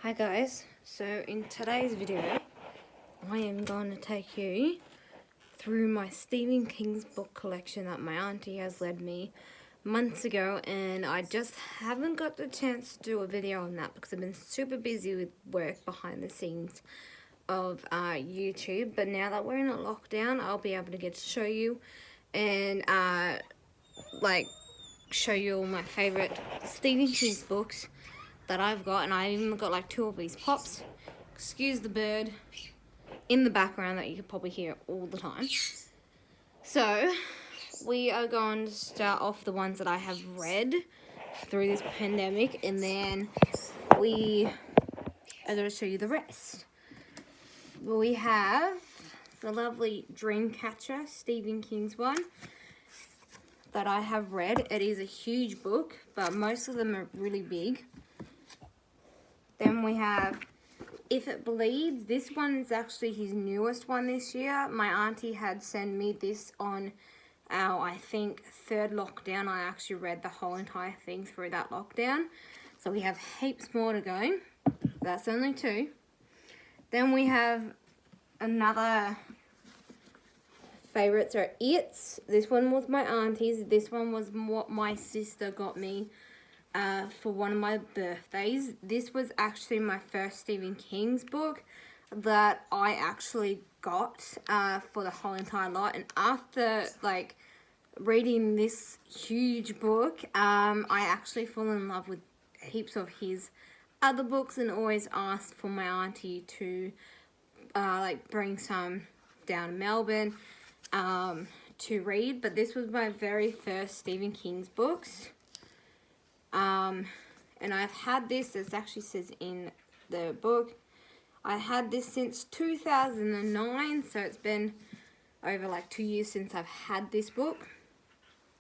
Hi guys, so in today's video I am going to take you through my Stephen King's book collection that my auntie has led me months ago, and I just haven't got the chance to do a video on that because I've been super busy with work behind the scenes of YouTube. But now that we're in a lockdown, I'll be able to get to show you and show you all my favourite Stephen King's books that I've got, and I even got like 2 of these pops. Excuse the bird in the background that you could probably hear all the time. So we are going to start off the ones that I have read through this pandemic, and then we are going to show you the rest. We have the lovely Dreamcatcher, Stephen King's one, that I have read. It is a huge book, but most of them are really big. Then we have If It Bleeds. This one is actually his newest one this year. My auntie had sent me this on our, I think, 3rd lockdown. I actually read the whole entire thing through that lockdown. So we have heaps more to go. That's only 2. Then we have another favourites are It's. This one was my auntie's. This one was what my sister got me for one of my birthdays. This was actually my first Stephen King's book that I actually got for the whole entire lot. And after reading this huge book, I actually fell in love with heaps of his other books and always asked for my auntie to bring some down to Melbourne to read. But this was my very first Stephen King's books. And I've had this, it actually says in the book, I had this since 2009, so it's been over 2 years since I've had this book.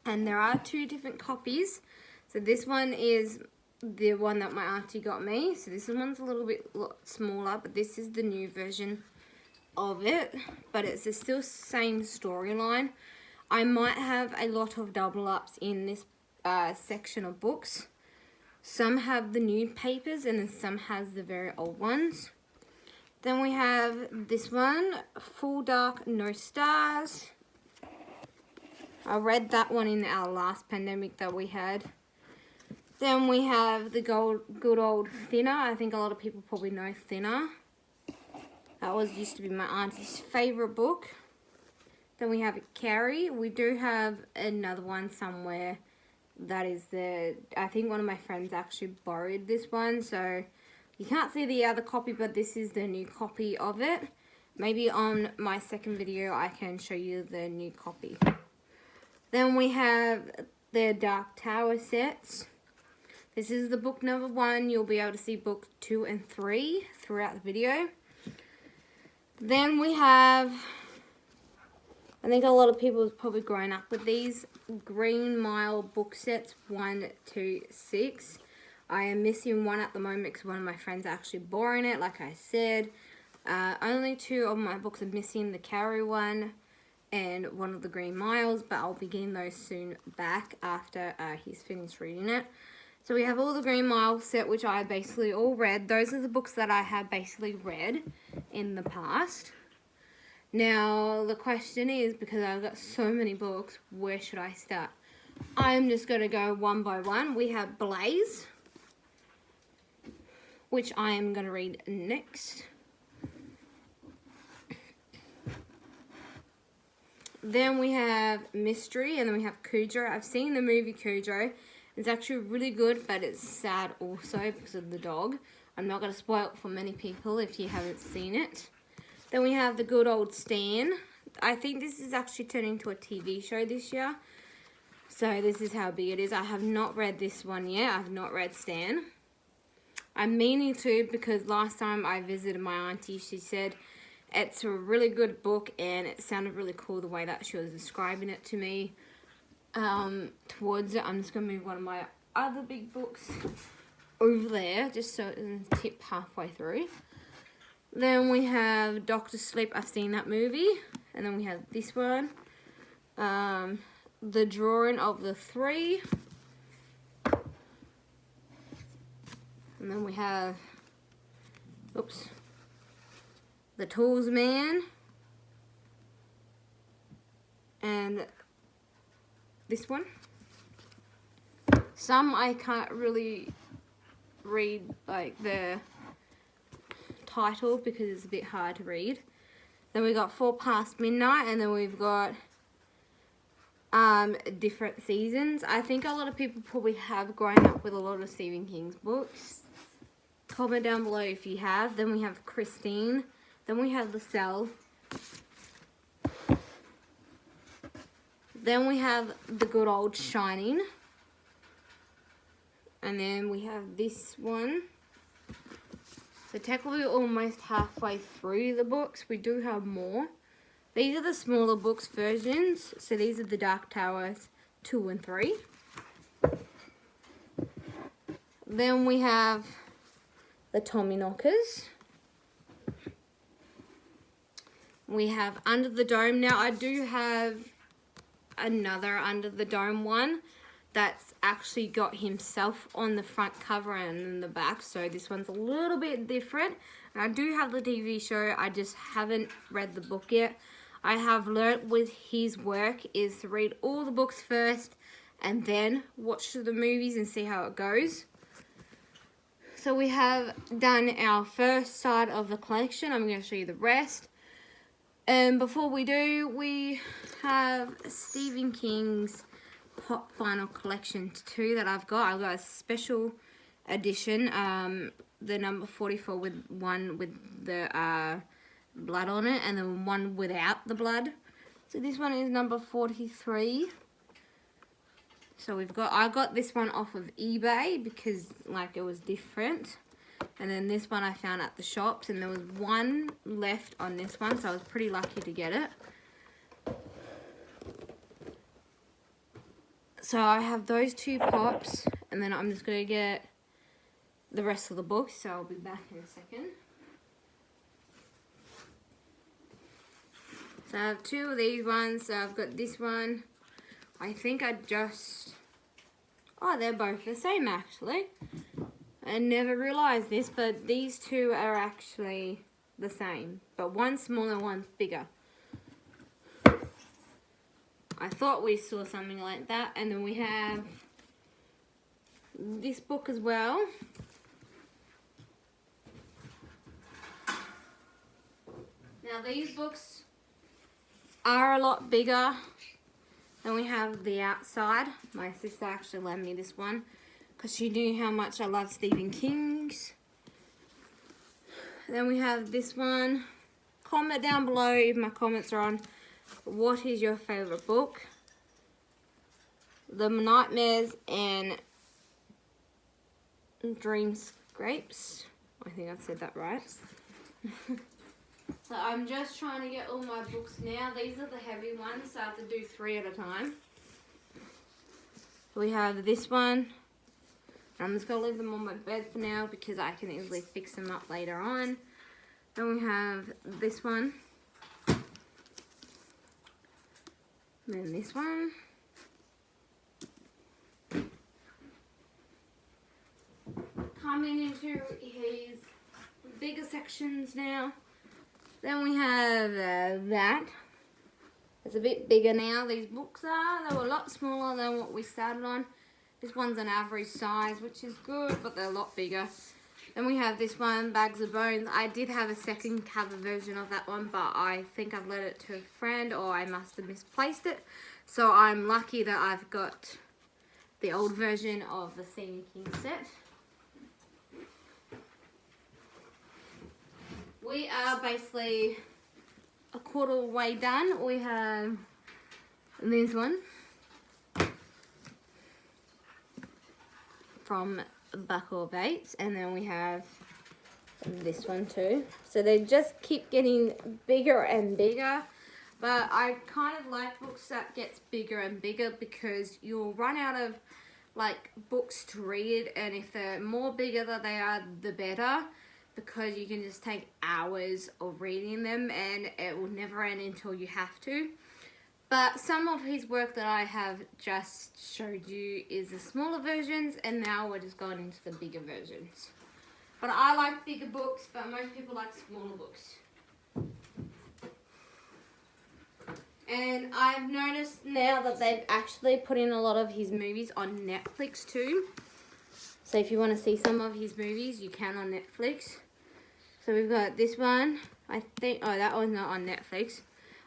And there are 2 different copies. So this one is the one that my auntie got me. So this one's a little bit smaller, but this is the new version of it. But it's the still same storyline. I might have a lot of double ups in this section of books. Some have the new papers and then some has the very old ones. Then we have this one, Full Dark No Stars. I read that one in our last pandemic that we had. Then we have the good old Thinner. I think a lot of people probably know Thinner. That used to be my auntie's favourite book. Then we have Carrie. We do have another one somewhere. That is I think one of my friends actually borrowed this one, so you can't see the other copy, but this is the new copy of it. Maybe on my second video I can show you the new copy. Then we have the Dark Tower sets. This is the book number 1. You'll be able to see book 2 and 3 throughout the video. Then we have, I think a lot of people have probably grown up with these Green Mile book sets 1 to 6. I am missing one at the moment because one of my friends are actually borrowing it, like I said. Only 2 of my books are missing, the Carrie one and one of the Green Miles, but I'll be getting those soon back after he's finished reading it. So we have all the Green Mile set, which I basically all read. Those are the books that I have basically read in the past. Now, the question is, because I've got so many books, where should I start? I'm just going to go one by one. We have Blaze, which I am going to read next. Then we have Mystery, and then we have Cujo. I've seen the movie Cujo. It's actually really good, but it's sad also because of the dog. I'm not going to spoil it for many people if you haven't seen it. Then we have the good old Stan. I think this is actually turning into a TV show this year. So this is how big it is. I have not read this one yet. I have not read Stan. I'm meaning to, because last time I visited my auntie, she said it's a really good book and it sounded really cool the way that she was describing it to me. Towards it, I'm just going to move one of my other big books over there just so it doesn't tip halfway through. Then we have Doctor Sleep. I've seen that movie. And then we have this one. The Drawing of the Three. And then we have Oops. The Tools Man. And this one. Some I can't really read like the title because it's a bit hard to read. Then we got 4 Past Midnight, and then we've got different seasons. I think a lot of people probably have grown up with a lot of Stephen King's books. Comment down below if you have. Then we have Christine. Then we have The Cell. Then we have The Good Old Shining. And then we have this one. So technically almost halfway through the books. We do have more. These are the smaller books versions. So these are the Dark Towers 2 and 3. Then we have the Tommyknockers. We have Under the Dome. Now I do have another Under the Dome one that's actually got himself on the front cover and in the back. So this one's a little bit different. And I do have the TV show. I just haven't read the book yet. I have learnt with his work is to read all the books first and then watch the movies and see how it goes. So we have done our first side of the collection. I'm going to show you the rest. And before we do, we have Stephen King's Pop Vinyl Collection 2 that I've got. I've got a special edition, the number 44 with one with the blood on it, and then one without the blood. So this one is number 43. So I got this one off of eBay because like it was different. And then this one I found at the shops, and there was one left on this one, so I was pretty lucky to get it. So I have those 2 pops, and then I'm just going to get the rest of the books, so I'll be back in a second. So I have 2 of these ones, so I've got this one. I think oh, they're both the same actually. I never realised this, but these 2 are actually the same, but one's smaller, one's bigger. I thought we saw something like that. And then we have this book as well. Now these books are a lot bigger. Then we have The Outside. My sister actually lent me this one because she knew how much I love Stephen King's. Then we have this one. Comment down below if my comments are on. What is your favourite book? The Nightmares and Dreamscapes. I think I've said that right. So I'm just trying to get all my books now. These are the heavy ones, so I have to do 3 at a time. We have this one. I'm just going to leave them on my bed for now because I can easily fix them up later on. Then we have this one. Then this one. Coming into his bigger sections now. Then we have that. It's a bit bigger now, these books are. They were a lot smaller than what we started on. This one's an average size, which is good, but they're a lot bigger. Then we have this one, Bags of Bones. I did have a second cover version of that one, but I think I've let it to a friend or I must have misplaced it. So I'm lucky that I've got the old version of the Stephen King set. We are basically a quarter way done. We have this one from Buckle Bates, and then we have this one too. So they just keep getting bigger and bigger, but I kind of like books that gets bigger and bigger because you'll run out of like books to read, and if they're more bigger that they are, the better, because you can just take hours of reading them and it will never end until you have to. But some of his work that I have just showed you is the smaller versions, and now we're just going into the bigger versions. But I like bigger books, but most people like smaller books. And I've noticed now that they've actually put in a lot of his movies on Netflix too. So if you want to see some of his movies, you can on Netflix. So we've got this one. I think, oh, that one's not on Netflix.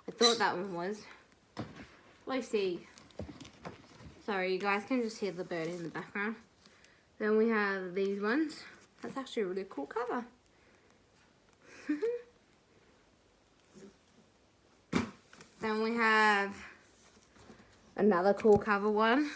I thought that one was. Lucy. Sorry, you guys can just hear the bird in the background. Then we have these ones. That's actually a really cool cover. Then we have another cool cover one.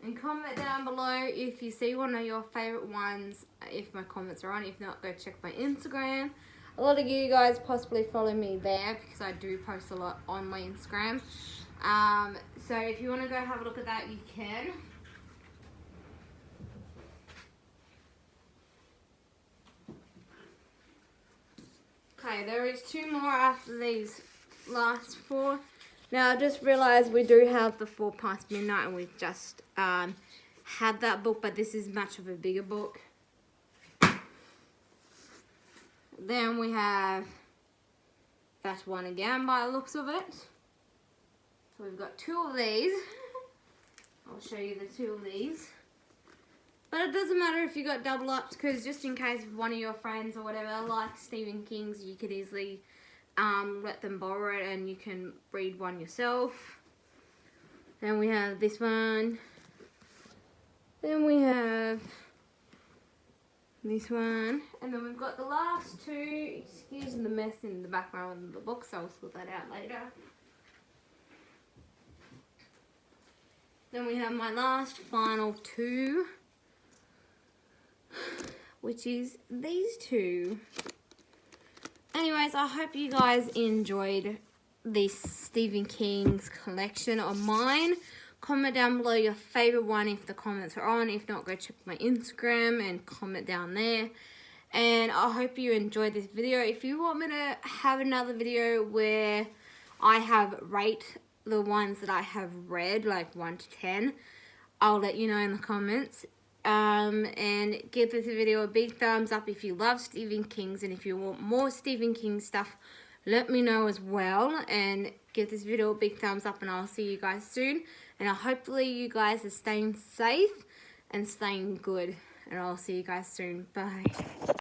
And comment down below if you see one of your favourite ones, if my comments are on. If not, go check my Instagram. A lot of you guys possibly follow me there because I do post a lot on my Instagram. So if you want to go have a look at that, you can. Okay, there is 2 more after these last 4. Now I just realised we do have the 4 Past Midnight, and we've just had that book, but this is much of a bigger book. Then we have that one again by the looks of it. So we've got 2 of these. I'll show you the 2 of these. But it doesn't matter if you got double ups, because just in case one of your friends or whatever like Stephen King's, you could easily let them borrow it and you can read one yourself. Then we have this one. Then we have this one. And then we've got the last 2. Excuse the mess in the background of the book, so I'll sort that out later. Then we have my last final 2, which is these 2. Anyways, I hope you guys enjoyed this Stephen King's collection of mine. Comment down below your favourite one if the comments are on. If not, go check my Instagram and comment down there. And I hope you enjoyed this video. If you want me to have another video where I have rate the ones that I have read, like 1 to 10, I'll let you know in the comments. And give this video a big thumbs up if you love Stephen King's, and if you want more Stephen King stuff, let me know as well. And give this video a big thumbs up, and I'll see you guys soon. And hopefully you guys are staying safe and staying good, and I'll see you guys soon. Bye.